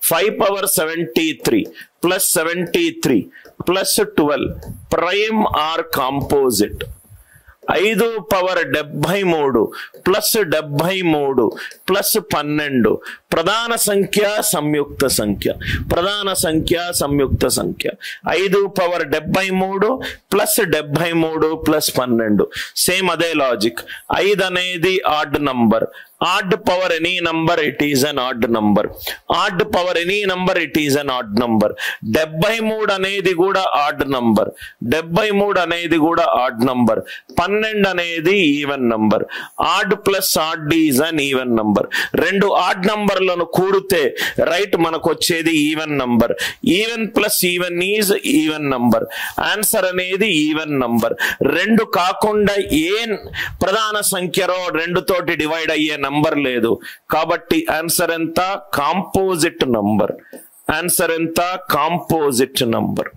5 power 73 plus 73 plus 12 prime or composite. 5 power 73 plus 73 plus 12 ప్రధాన సంఖ్య సంయుక్త సంఖ్య. ప్రధాన సంఖ్య సంయుక్త సంఖ్య 5 power 73 plus 73 plus 12. సేమ్ అదే లాజిక్. 5 అనేది odd number. Odd power any number, it is an odd number. Odd power any number, it is an odd number. 73 అనేది కూడా odd number. 73 అనేది కూడా odd number. 12 అనేది even number. Odd plus odd is an even number. రెండు odd నంబర్లను కూడితే right మనకు వచ్చేది even number. Even plus even is even number. Answer అనేది ఈవెన్ నంబర్. రెండు కాకుండా ఏ ప్రధాన సంఖ్యలో రెండు తోటి డివైడ్ అయ్యే నంబర్ లేదు. కాబట్టి ఆన్సర్ ఎంత? Composite number. ఆన్సర్ ఎంత? Composite number.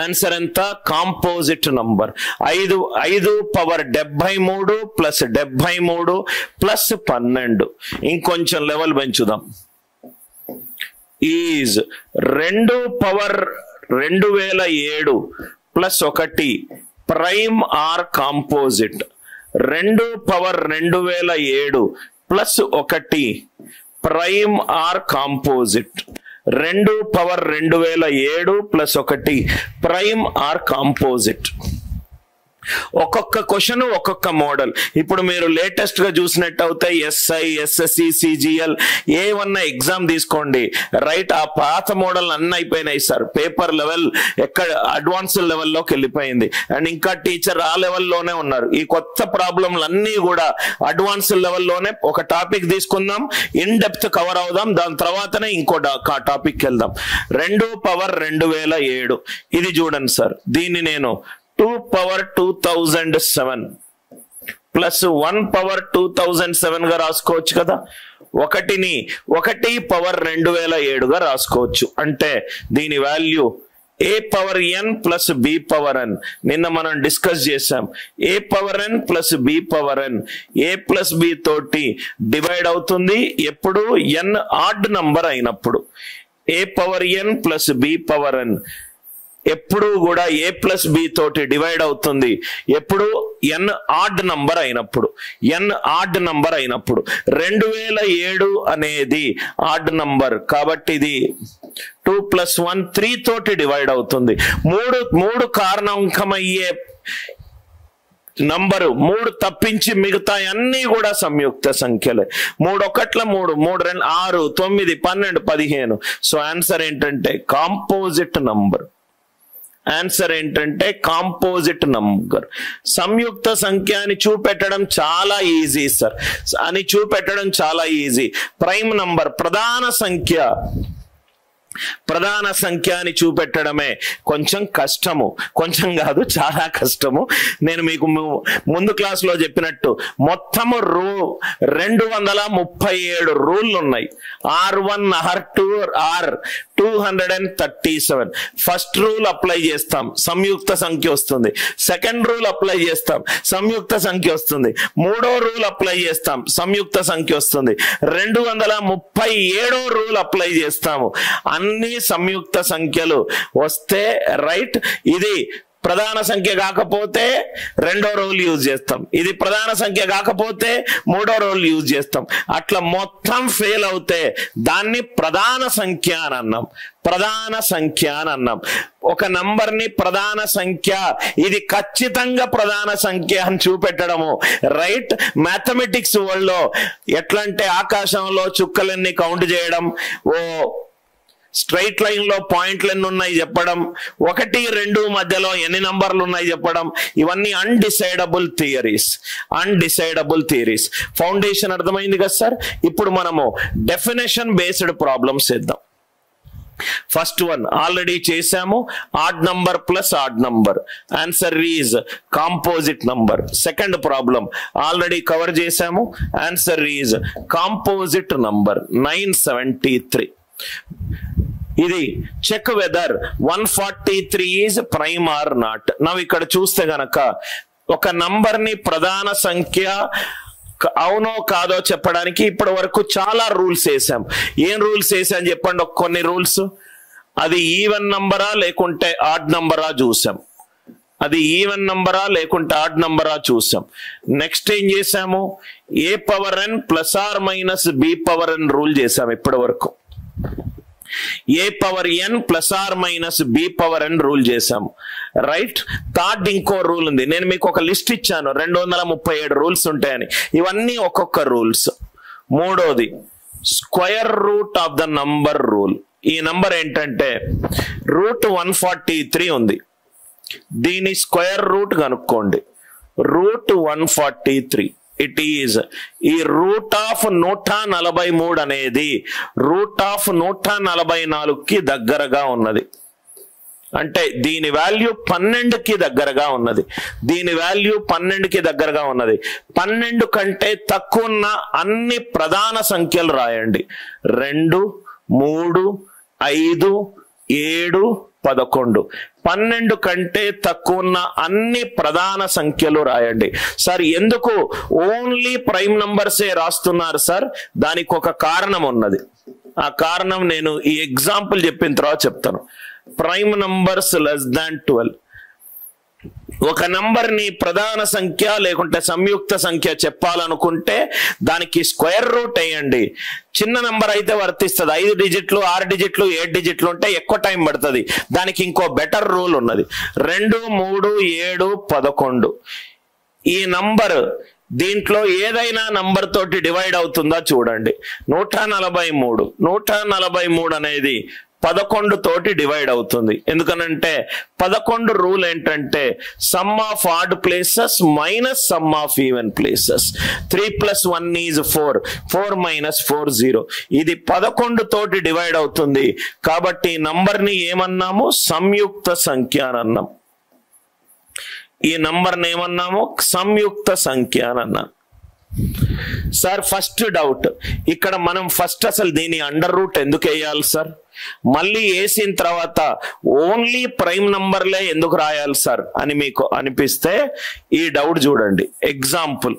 ఆన్సర్ ఎంత? Composite number. 5 power 73 plus 73 plus 12. ఇంకొంచెం లెవెల్ పెంచుదాం. Is 2 power 2007 plus 1 prime or composite. 2 power 2007 plus 1 prime or composite. 2 power 2007 plus 1 prime or composite. ఒక్కొక్క question ఒక్కొక్క model. ఇప్పుడు మీరు latest గా చూసినట్టు అవుతాయి ఎస్ఐ, ఎస్ఎస్సి, సిజిఎల్ ఏమన్నా ఎగ్జామ్ తీసుకోండి రైట్. ఆ పాత మోడల్ అన్నీ అయిపోయినాయి సార్. పేపర్ లెవెల్ ఎక్కడ అడ్వాన్స్ లెవెల్లోకి వెళ్ళిపోయింది. అండ్ ఇంకా టీచర్ ఆ లెవెల్లోనే ఉన్నారు. ఈ కొత్త ప్రాబ్లంలు అన్నీ కూడా అడ్వాన్స్ లెవెల్లోనే. ఒక టాపిక్ తీసుకుందాం, ఇన్ డెప్త్ కవర్ అవుదాం, దాని తర్వాతనే ఇంకో టాపిక్ వెళ్దాం. 2 power 2007 ఇది చూడండి సార్. దీన్ని నేను 2 power 2007 ప్లస్ 1 power 2007 గా రాసుకోవచ్చు కదా. 1 power 2007 గా రాసుకోవచ్చు. అంటే దీని value a power n plus b power n. నిన్న మనం డిస్కస్ చేసాం. a power n plus b power n a plus b తోటి డివైడ్ అవుతుంది ఎప్పుడు? n ఆడ్ నంబర్ అయినప్పుడు. a power n plus b power n ఎప్పుడు కూడా a ప్లస్ b తోటి డివైడ్ అవుతుంది ఎప్పుడు? n ఆడ్ నంబర్ అయినప్పుడు. n ఆడ్ నంబర్ అయినప్పుడు. 2007 అనేది ఆడ్ నంబర్ కాబట్టి ఇది 2 plus 1 3 తోటి డివైడ్ అవుతుంది. మూడు కారణాంకమయ్యే నంబరు 3 తప్పించి మిగతా అన్ని కూడా సంయుక్త సంఖ్యలే. 3 1 3 3 2 6 9 12 15. సో ఆన్సర్ ఏంటంటే కాంపోజిట్ నంబర్. ఆన్సర్ ఏంటంటే కాంపోజిట్ నంబర్. సంయుక్త సంఖ్య అని చూపెట్టడం చాలా ఈజీ సార్. అని చూపెట్టడం చాలా ఈజీ. ప్రైమ్ నంబర్ ప్రధాన సంఖ్య అని చూపెట్టడమే కొంచెం కష్టము. కొంచెం కాదు, చాలా కష్టము. నేను మీకు ముందు క్లాస్ లో చెప్పినట్టు మొత్తము 237 రూల్ ఉన్నాయి. R1 R2 R 237. First rule apply చేస్తాం, సంయుక్త సంఖ్య వస్తుంది. సెకండ్ రూల్ అప్లై చేస్తాం, సంయుక్త సంఖ్య వస్తుంది. మూడో రూల్ అప్లై చేస్తాం, సంయుక్త సంఖ్య వస్తుంది. 237 రూల్ అప్లై చేస్తాము. అన్ని సంయుక్త సంఖ్యలు వస్తే రైట్. ఇది ప్రధాన సంఖ్య కాకపోతే రెండో రూల్ యూజ్ చేస్తాం. ఇది ప్రధాన సంఖ్య కాకపోతే మూడో రూల్ యూజ్ చేస్తాం. అట్లా మొత్తం ఫెయిల్ అవుతే దాన్ని ప్రధాన సంఖ్య అని అన్నాం. ప్రధాన సంఖ్య అని అన్నాం. ఒక నంబర్ ని ప్రధాన సంఖ్య, ఇది ఖచ్చితంగా ప్రధాన సంఖ్య అని చూపెట్టడము రైట్. మ్యాథమెటిక్స్ వరల్డ్ లో ఎట్లా అంటే ఆకాశంలో చుక్కలన్నీ కౌంట్ చేయడం, ఓ స్ట్రైట్ లైన్ లో పాయింట్లు ఎన్ని ఉన్నాయి చెప్పడం, 1 2 మధ్యలో ఎన్ని నంబర్లు ఉన్నాయి చెప్పడం, ఇవన్నీ అన్డిసైడబుల్ థియరీస్. ఫౌండేషన్ అర్థమైంది కదా సార్. ఇప్పుడు మనము డెఫినేషన్ బేస్డ్ ప్రాబ్లమ్స్ చేద్దాం. ఫస్ట్ వన్ ఆల్రెడీ చేసాము, odd number plus odd number. Answer is composite number. Second problem already cover చేసాము, ఆన్సర్ ఈజ్ కాంపోజిట్ నంబర్ 973. ఇది check whether 143 is prime or not. నవ్వు ఇక్కడ చూస్తే గనక ఒక నంబర్ ని ప్రధాన సంఖ్య అవునో కాదో చెప్పడానికి ఇప్పటి వరకు చాలా రూల్స్ వేసాం. ఏం రూల్స్ వేసాం చెప్పండి, కొన్ని రూల్స్. అది ఈవెన్ నంబరా లేకుంటే ఆడ్ నంబరా చూసాం. అది ఈవెన్ నంబరా లేకుంటే ఆడ్ నంబరా చూసాం. నెక్స్ట్ ఏం చేసాము, A power N plus or minus B power N rule చేసాం ఇప్పటి వరకు. A power N plus or minus B power N rule చేసాము, రైట్. థర్డ్ ఇంకో రూల్ ఉంది, నేను మీకు ఒక లిస్ట్ ఇచ్చాను 237 రూల్స్ ఉంటాయని, ఇవన్నీ ఒక్కొక్క రూల్స్. మూడోది square root of the number rule. ఈ నంబర్ ఏంటంటే రూట్ 143 ఉంది, దీని స్క్వేర్ రూట్ కనుక్కోండి. రూట్ 143 ఇట్ ఈజ్ ఈ రూట్ ఆఫ్ 143 అనేది రూట్ ఆఫ్ 144కి దగ్గరగా ఉన్నది. అంటే దీని వాల్యూ 12కి దగ్గరగా ఉన్నది. దీని వాల్యూ 12కి దగ్గరగా ఉన్నది. 12 కంటే తక్కువ ఉన్న అన్ని ప్రధాన సంఖ్యలు రాయండి. 2, 3, 5, 7, 11. 12 కంటే తక్కువ ఉన్న అన్ని ప్రధాన సంఖ్యలు రాయండి. సార్ ఎందుకు ఓన్లీ ప్రైమ్ నంబర్సే రాస్తున్నారు సార్? దానికి ఒక కారణం ఉన్నది. ఆ కారణం నేను ఈ ఎగ్జాంపుల్ చెప్పిన తర్వాత చెప్తాను. Prime numbers less than 12. ఒక నంబర్ ని ప్రధాన సంఖ్య లేకుంటే సంయుక్త సంఖ్య చెప్పాలనుకుంటే దానికి స్క్వేర్ రూట్ వేయండి. చిన్న నంబర్ అయితే వర్తిస్తుంది, 5 డిజిట్లు 6 డిజిట్లు 7 డిజిట్లు ఉంటే ఎక్కువ టైం పడుతుంది. దానికి ఇంకో బెటర్ రూల్ ఉన్నది. 2, 3, 7, 11 ఈ నంబర్ దీంట్లో ఏదైనా నంబర్ తోటి డివైడ్ అవుతుందా చూడండి. 143 అనేది 11 తోటి డివైడ్ అవుతుంది. ఎందుకనంటే 11 రూల్ ఏంటంటే some of odd places minus sum of even places. 3 + 1 is 4, 4 - 4 0. ఇది 11 తోటి డివైడ్ అవుతుంది. కాబట్టి నంబర్ ని ఏమన్నాము, సంయుక్త సంఖ్య అని అన్నాం. ఈ నంబర్ ని ఏమన్నాము, సంయుక్త సంఖ్య అని అన్నాం. సార్ ఫస్ట్ డౌట్, ఇక్కడ మనం ఫస్ట్ అసలు దీని అండర్ రూట్ ఎందుకు వేయాలి సార్? మళ్ళీ వేసిన తర్వాత ఓన్లీ ప్రైమ్ నంబర్లే ఎందుకు రాయాలి సార్ అని మీకు అనిపిస్తే ఈ డౌట్ చూడండి. ఎగ్జాంపుల్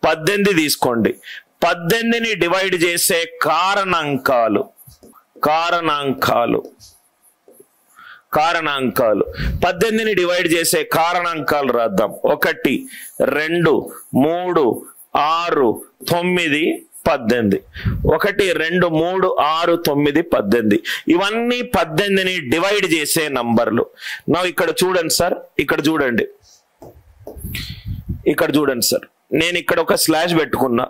18 తీసుకోండి. 18ని డివైడ్ చేసే కారణాంకాలు 18ని డివైడ్ చేసే కారణాంకాలు రాద్దాం. 1, 2, 3, 6, 9, 18. 1, 2, 3, 6, 9, 18. ఇవన్నీ 18ని డివైడ్ చేసే నంబర్లు. నా ఇక్కడ చూడండి సార్, ఇక్కడ చూడండి సార్. నేను ఇక్కడ ఒక స్లాష్ పెట్టుకుంటున్నా.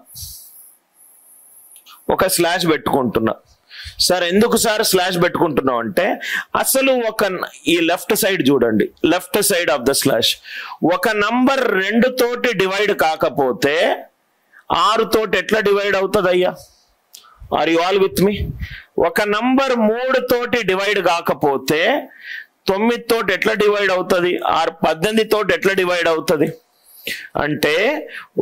సార్ ఎందుకు సార్ స్లాష్ పెట్టుకుంటున్నాం అంటే అసలు ఈ లెఫ్ట్ సైడ్ చూడండి, left side of the slash. ఒక నంబర్ 2 తోటి డివైడ్ కాకపోతే 6 తోటి ఎట్లా డివైడ్ అవుతుంది అయ్యా? ఆర్ యు ఆల్ విత్ మీ? ఒక నంబర్ 3 తోటి డివైడ్ కాకపోతే 9 తోటి ఎట్లా డివైడ్ అవుతుంది? 18 తోటి ఎట్లా డివైడ్ అవుతుంది? అంటే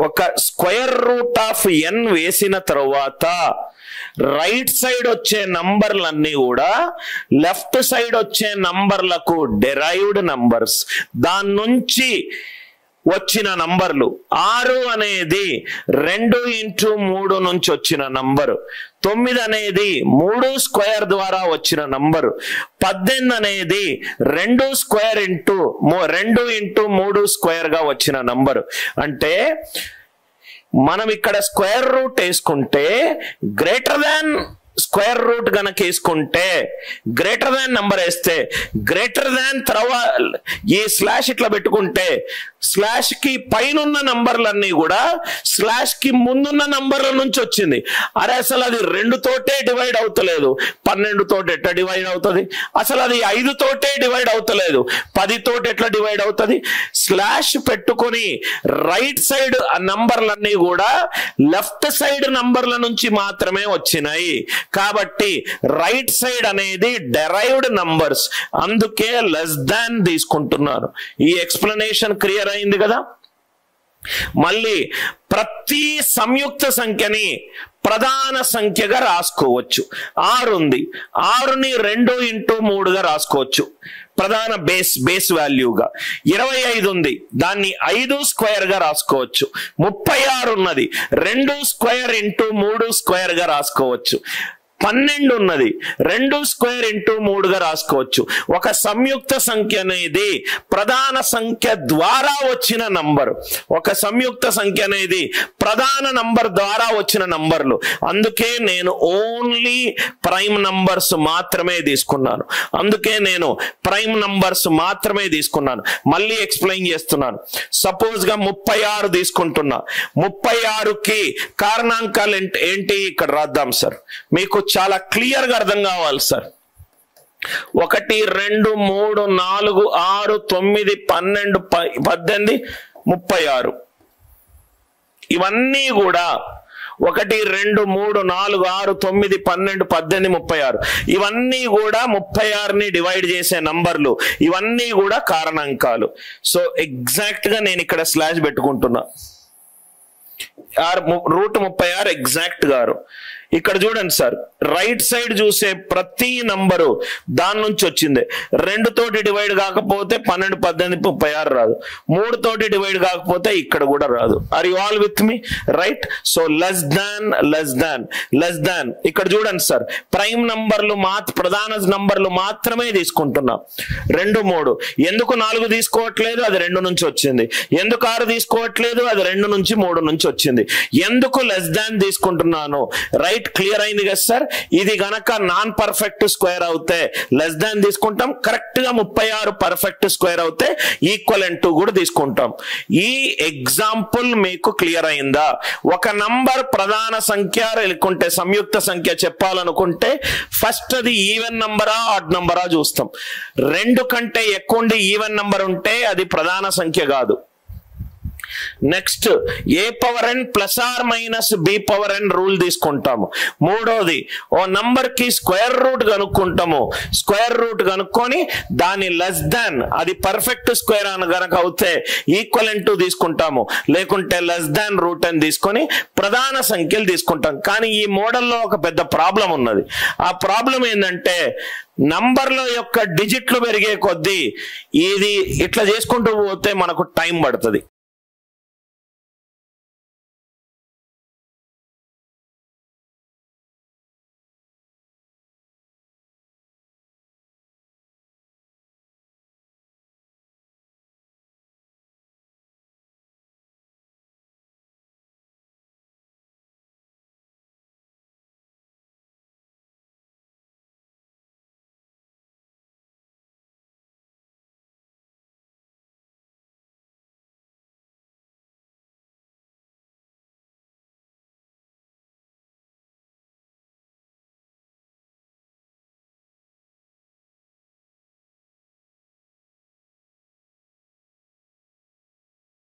ఒక స్క్వేర్ రూట్ ఆఫ్ n వేసిన తర్వాత రైట్ సైడ్ వచ్చే నంబర్లన్నీ కూడా లెఫ్ట్ సైడ్ వచ్చే నంబర్లకు డెరైవ్డ్ నంబర్స్. దాని నుంచి వచ్చిన నంబర్లు 6 అనేది 2 × 3 నుంచి వచ్చిన నంబరు, 9 అనేది 3 స్క్వేర్ ద్వారా వచ్చిన నంబరు, 18 అనేది 2 స్క్వేర్ ఇంటూ 2 × 3 స్క్వేర్ గా వచ్చిన నంబరు. అంటే మనం ఇక్కడ స్క్వేర్ రూట్ వేసుకుంటే గ్రేటర్ దాన్ స్క్వేర్ రూట్ గనక వేసుకుంటే గ్రేటర్ దాన్ నంబర్ వేస్తే గ్రేటర్ దాన్ తర్వాత ఈ స్లాష్ ఇట్లా పెట్టుకుంటే స్లాష్ కి పైన ఉన్న నంబర్లన్నీ కూడా స్లాష్ కి ముందున్న నంబర్ల నుంచి వచ్చింది. అరే అసలు అది 2 తోటే డివైడ్ అవుతలేదు, 12 తోటి ఎట్లా డివైడ్ అవుతుంది? అసలు అది 5 తోటే డివైడ్ అవుతలేదు, 10 తోటి ఎట్లా డివైడ్ అవుతుంది? స్లాష్ పెట్టుకొని రైట్ సైడ్ నంబర్లన్నీ కూడా లెఫ్ట్ సైడ్ నంబర్ల నుంచి మాత్రమే వచ్చినాయి. కాబట్టి రైట్ సైడ్ అనేది డెరైవ్డ్ నంబర్స్, అందుకే లెస్ దాన్ తీసుకుంటున్నారు. ఈ ఎక్స్ప్లెనేషన్ క్లియర్ అయింది కదా? మళ్ళీ ప్రతి సంయుక్త సంఖ్యని ప్రధాన సంఖ్యగా రాసుకోవచ్చు. 6 ఉంది, 6ని 2 × 3గా రాసుకోవచ్చు. ప్రధాన బేస్ వాల్యూగా. 25 ఉంది, దాన్ని 5 స్క్వేర్ గా రాసుకోవచ్చు. 36 ఉన్నది, 2 స్క్వేర్ ఇంటూ 3 స్క్వేర్ గా రాసుకోవచ్చు. 12 ఉన్నది, 2 స్క్వేర్ ఇంటూ 3 గా రాసుకోవచ్చు. ఒక సంయుక్త సంఖ్య అనేది ప్రధాన సంఖ్య ద్వారా వచ్చిన నంబర్. ఒక సంయుక్త సంఖ్య అనేది ప్రధాన నంబర్ ద్వారా వచ్చిన నంబర్లు. అందుకే నేను ఓన్లీ ప్రైమ్ నంబర్స్ మాత్రమే తీసుకున్నాను. మళ్ళీ ఎక్స్ప్లెయిన్ చేస్తున్నాను. సపోజ్ గా 36 తీసుకుంటున్నా. 36కి కారణాంకాలు ఏంటి ఇక్కడ రాద్దాం సార్, మీకు చాలా క్లియర్ గా అర్థం కావాలి సార్. 1 2 3 4 6 9 12 18 36 ఇవన్నీ కూడా 1 2 3 4 6 9 12 18 36 ఇవన్నీ కూడా 36ని డివైడ్ చేసే నంబర్లు. ఇవన్నీ కూడా కారణాంకాలు. సో ఎగ్జాక్ట్ గా నేను ఇక్కడ స్లాష్ పెట్టుకుంటున్నా. √36 ఎగ్జాక్ట్ గారు. ఇక్కడ చూడండి సార్, రైట్ సైడ్ చూసే ప్రతి నంబరు దాని నుంచి వచ్చింది. 2 తోటి డివైడ్ కాకపోతే 12 18 36 రాదు. 3 తోటి డివైడ్ కాకపోతే ఇక్కడ కూడా రాదు. Are you all with me? Right. So less than ఇక్కడ చూడండి సార్, ప్రైమ్ నంబర్లు ప్రధాన నంబర్లు మాత్రమే తీసుకుంటున్నాం. 2 3 ఎందుకు 4 తీసుకోవట్లేదు? అది 2 నుంచి వచ్చింది. ఎందుకు 6 తీసుకోవట్లేదు? అది 2 నుంచి 3 నుంచి వచ్చింది. ఎందుకు లెస్ దాన్ తీసుకుంటున్నాను? రైట్, క్లియర్ అయింది కదా సార్. ఇది గనక నాన్ పర్ఫెక్ట్ స్క్వేర్ అవుతే లెస్ దాన్ తీసుకుంటాం. కరెక్ట్ గా 36 పర్ఫెక్ట్ స్క్వేర్ అవుతే ఈక్వలెంట్ టు కూడా తీసుకుంటాం. ఈ ఎగ్జాంపుల్ మీకు క్లియర్ అయిందా? ఒక నంబర్ ప్రధాన సంఖ్య లేకుంటే సంయుక్త సంఖ్య చెప్పాలనుకుంటే ఫస్ట్ అది ఈవెన్ నంబరా ఆడ్ నంబరా చూస్తాం. 2 కంటే ఎక్కువ ఉండి ఈవెన్ నంబర్ ఉంటే అది ప్రధాన సంఖ్య కాదు. Next a power n plus or minus b power n rule తీసుకుంటాము. మూడోది ఓ నంబర్ కి స్క్వేర్ రూట్ కనుక్కుంటాము. స్క్వేర్ రూట్ కనుక్కొని దాని లెస్ దాన్, అది పర్ఫెక్ట్ స్క్వేర్ అని గనక అవుతే ఈక్వలెంట్ టు తీసుకుంటాము. లేకుంటే లెస్ దాన్ రూట్ అని తీసుకొని ప్రధాన సంఖ్యలు తీసుకుంటాం. కానీ ఈ మోడల్లో ఒక పెద్ద ప్రాబ్లం ఉన్నది. ఆ ప్రాబ్లం ఏంటంటే నంబర్ల యొక్క డిజిట్లు పెరిగే కొద్దీ ఇది ఇట్లా చేసుకుంటూ పోతే మనకు టైం పడుతుంది.